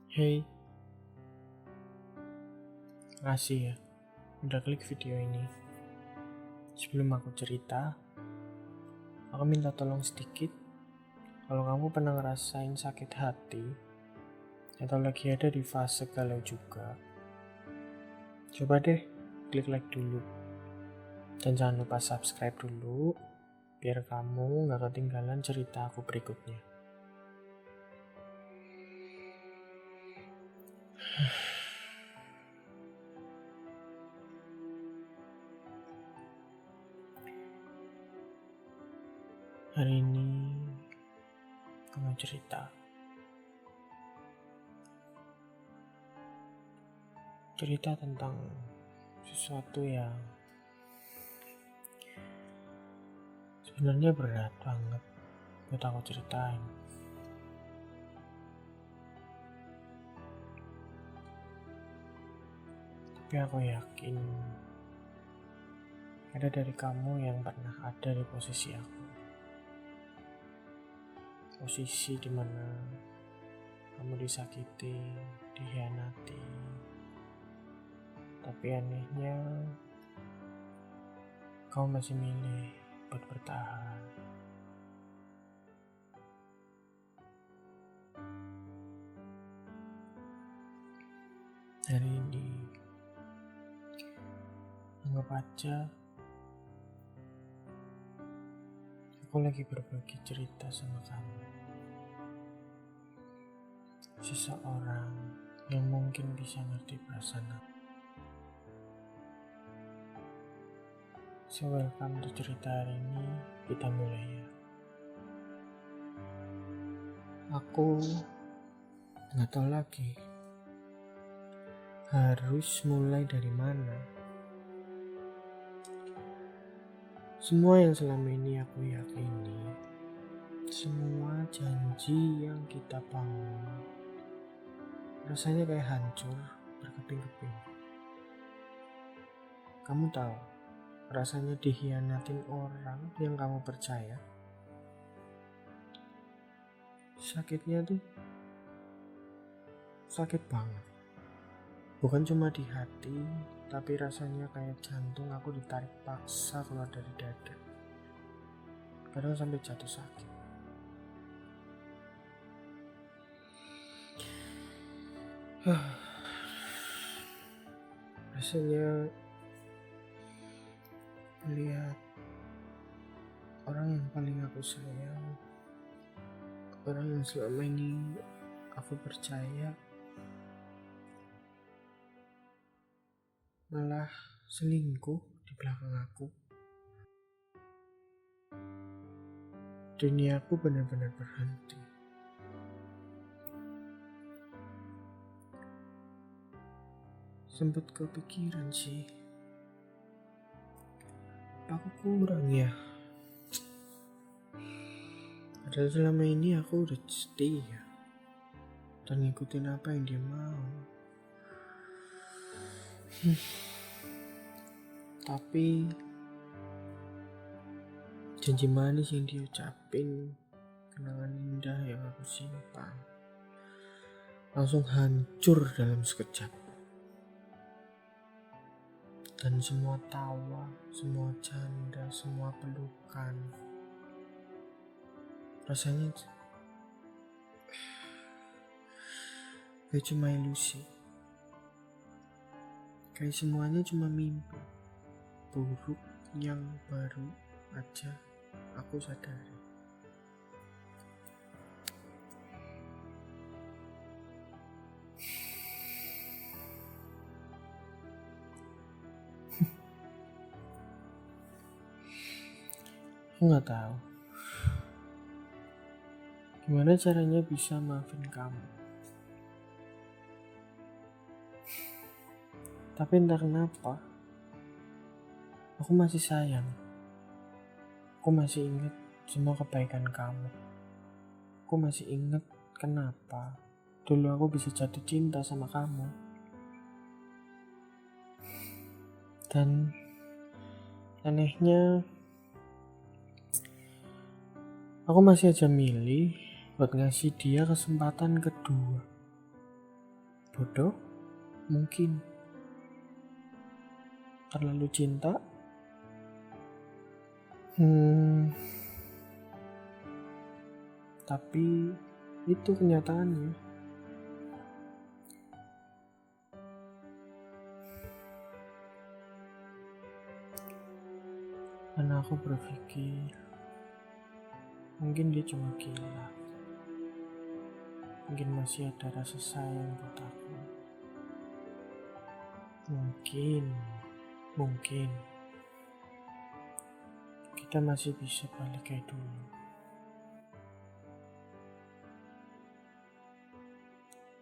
Hey, makasih ya udah klik video ini. Sebelum aku cerita, aku minta tolong sedikit. Kalau kamu pernah ngerasain sakit hati atau lagi ada di fase galau juga, coba deh klik like dulu. Dan jangan lupa subscribe dulu, biar kamu gak ketinggalan cerita aku berikutnya. Hari ini aku mau cerita tentang sesuatu yang sebenarnya berat banget buat aku ceritain. Tapi aku yakin ada dari kamu yang pernah ada di posisi aku. Posisi dimana kamu disakiti, dikhianati. Tapi anehnya kamu masih milih buat bertahan. Hari ini anggap aja aku lagi berbagi cerita sama kamu. Seseorang yang mungkin bisa ngerti perasaan aku. So welcome to cerita hari ini, kita mulai ya. Aku gak tahu lagi harus mulai dari mana. Semua yang selama ini aku yakini, semua janji yang kita bangun, rasanya kayak hancur berkeping-keping. Kamu tahu rasanya dikhianatin orang yang kamu percaya? Sakitnya tuh sakit banget. Bukan cuma di hati, tapi rasanya kayak jantung aku ditarik paksa keluar dari dada. Kadang sampai jatuh sakit. Rasanya melihat orang yang paling aku sayang, orang yang selama ini aku percaya, malah selingkuh di belakang aku. Dunia aku benar-benar berhenti. Sempat kepikiran sih, apa aku kurang ya? Padahal selama ini aku udah setia dan ngikutin apa yang dia mau. Tapi janji manis yang dia ucapin, kenangan indah yang aku simpan, langsung hancur dalam sekejap. Dan semua tawa, semua canda, semua pelukan, rasanya kayak cuma ilusi. Kayak semuanya cuma mimpi buruk yang baru aja aku sadari. Aku gak tahu gimana caranya bisa maafin kamu. Tapi entah kenapa aku masih sayang. Aku masih ingat semua kebaikan kamu. Aku masih ingat kenapa dulu aku bisa jatuh cinta sama kamu. Dan anehnya aku masih aja milih buat ngasih dia kesempatan kedua. Bodoh? Mungkin. Terlalu cinta? Tapi itu kenyataannya. Dan aku berpikir, mungkin dia cuma gila. Mungkin masih ada rasa sayang buat aku. Mungkin kita masih bisa balik kayak dulu.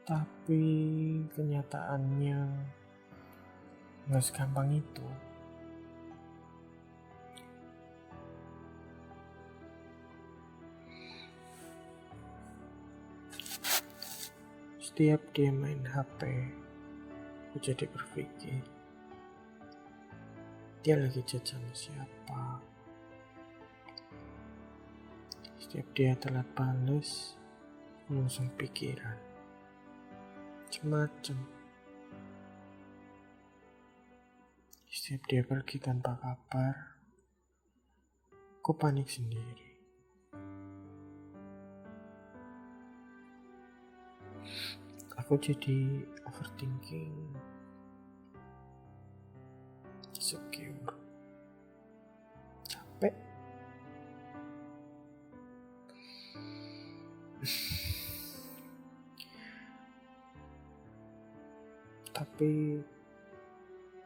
Tapi kenyataannya nggak segampang itu. Setiap dia main HP, aku jadi berpikir, dia lagi chat sama siapa. Setiap dia telat bales, aku langsung pikiran macem-macem. Setiap dia pergi tanpa kabar, aku panik sendiri. Aku jadi overthinking, insecure, capek. Tapi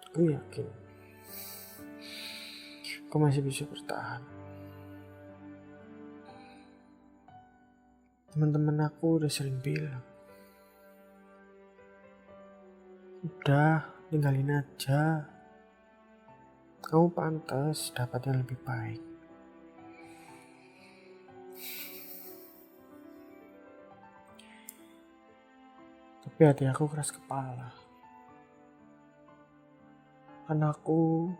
aku yakin aku masih bisa bertahan. Teman-teman aku udah sering bilang, udah tinggalin aja, kamu pantas dapat yang lebih baik. Tapi hati aku keras kepala. Karena aku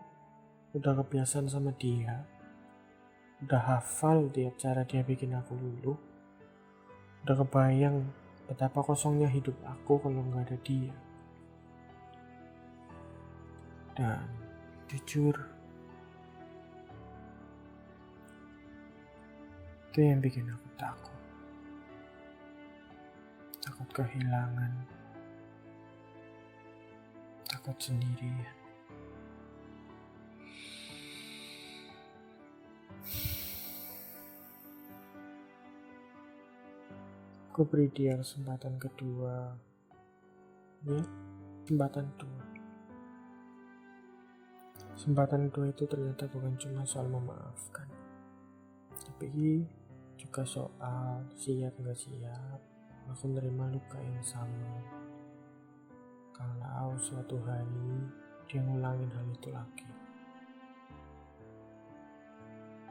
udah kebiasaan sama dia, udah hafal tiap cara dia bikin aku luluh, udah kebayang betapa kosongnya hidup aku kalau nggak ada dia. Dan jujur, itu yang bikin aku takut. Takut kehilangan, takut sendirian. Aku beri dia kesempatan kedua. Ya, kesempatan kedua. Kesempatan kedua itu ternyata bukan cuma soal memaafkan, tapi juga soal siap gak siap aku menerima luka yang sama. Kalau suatu hari dia ngulangin hal itu lagi.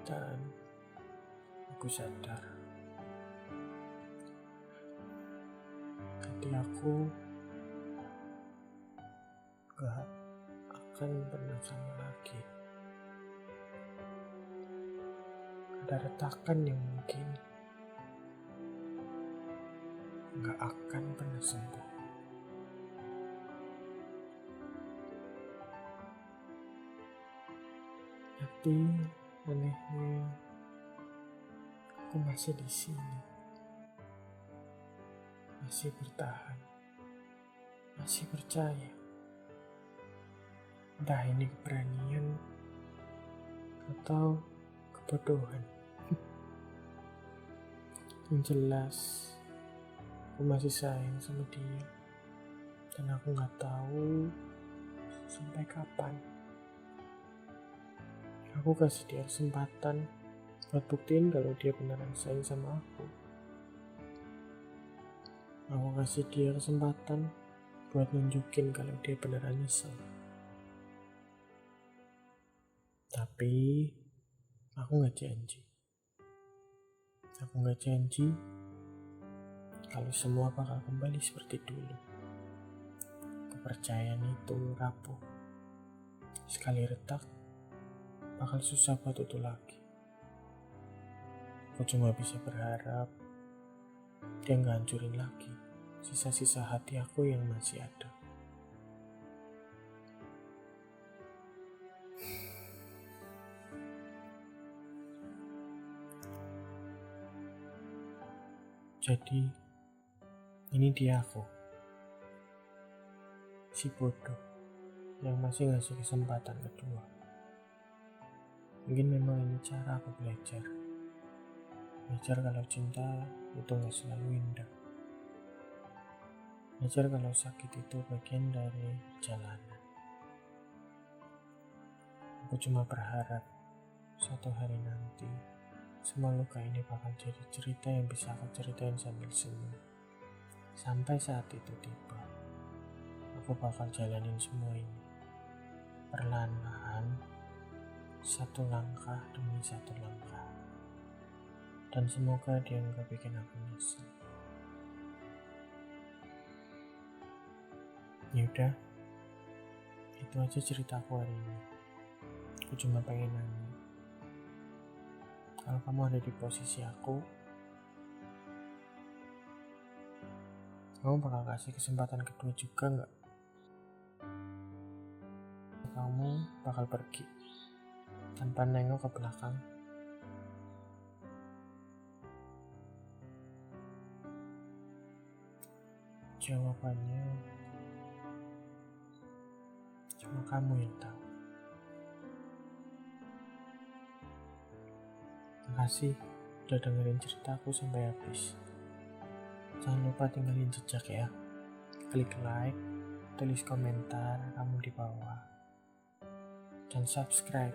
Dan aku sadar, hati aku gak akan pernah sama lagi. Ada retakan yang mungkin gak akan pernah sembuh. Tapi anehnya, aku masih di sini, masih bertahan, masih percaya. Entah ini keberanian atau kebodohan. Yang jelas, aku masih sayang sama dia, dan aku gak tahu sampai kapan. Aku kasih dia kesempatan buat buktiin kalau dia beneran sayang sama aku. Aku kasih dia kesempatan buat nunjukin kalau dia beneran nyesel. Tapi aku gak janji. Aku gak janji kalau semua bakal kembali seperti dulu. Kepercayaan itu rapuh. Sekali retak, bakal susah buat itu lagi. Aku cuma bisa berharap dia gak hancurin lagi. sisa-sisa hati aku yang masih ada. Jadi, ini dia aku, si bodoh yang masih ngasih kesempatan kedua. Mungkin memang ini cara aku belajar. Belajar kalau cinta itu gak selalu indah. Belajar kalau sakit itu bagian dari perjalanan. Aku cuma berharap suatu hari nanti semua luka ini bakal jadi cerita yang bisa aku ceritain sambil senyum. Sampai saat itu tiba, aku bakal jalanin semua ini perlahan-lahan, satu langkah demi satu langkah. Dan semoga dia nggak bikin aku nyesel. Yaudah, itu aja ceritaku hari ini. Aku cuma pengen nanya, kalau kamu ada di posisi aku, kamu bakal kasih kesempatan kedua juga nggak? Kamu bakal pergi tanpa nengok ke belakang? Jawabannya cuma kamu yang tahu. Makasih udah dengerin ceritaku sampai habis. Jangan lupa tinggalin jejak ya. Klik like, tulis komentar kamu di bawah, dan subscribe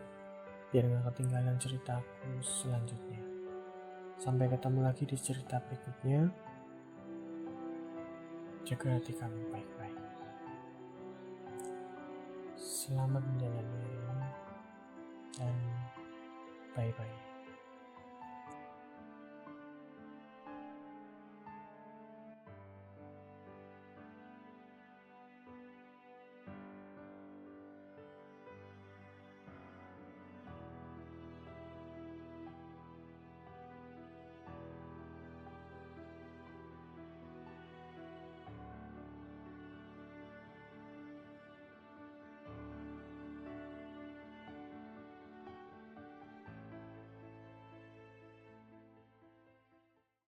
biar gak ketinggalan ceritaku selanjutnya. Sampai ketemu lagi di cerita berikutnya. Jaga hati kamu baik-baik. Selamat menjalani hari ini, dan bye-bye.